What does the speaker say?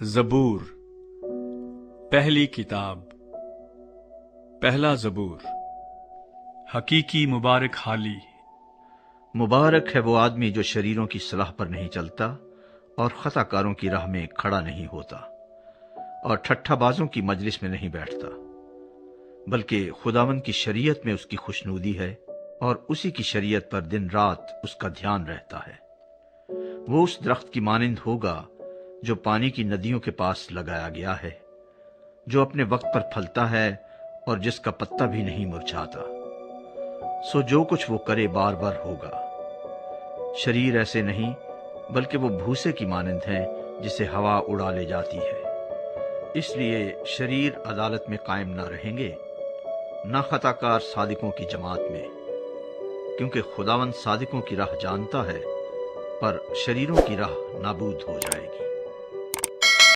زبور پہلی کتاب پہلا زبور حقیقی مبارک حالی۔ مبارک ہے وہ آدمی جو شریروں کی صلاح پر نہیں چلتا اور خطا کاروں کی راہ میں کھڑا نہیں ہوتا اور ٹھٹھا بازوں کی مجلس میں نہیں بیٹھتا، بلکہ خداوند کی شریعت میں اس کی خوشنودی ہے اور اسی کی شریعت پر دن رات اس کا دھیان رہتا ہے۔ وہ اس درخت کی مانند ہوگا جو پانی کی ندیوں کے پاس لگایا گیا ہے، جو اپنے وقت پر پھلتا ہے اور جس کا پتا بھی نہیں مرجھاتا۔ سو جو کچھ وہ کرے بار بار ہوگا۔ شریر ایسے نہیں، بلکہ وہ بھوسے کی مانند ہیں جسے ہوا اڑا لے جاتی ہے۔ اس لیے شریر عدالت میں قائم نہ رہیں گے، نہ خطا کار صادقوں کی جماعت میں، کیونکہ خداوند صادقوں کی راہ جانتا ہے، پر شریروں کی راہ نابود ہو جائے گی۔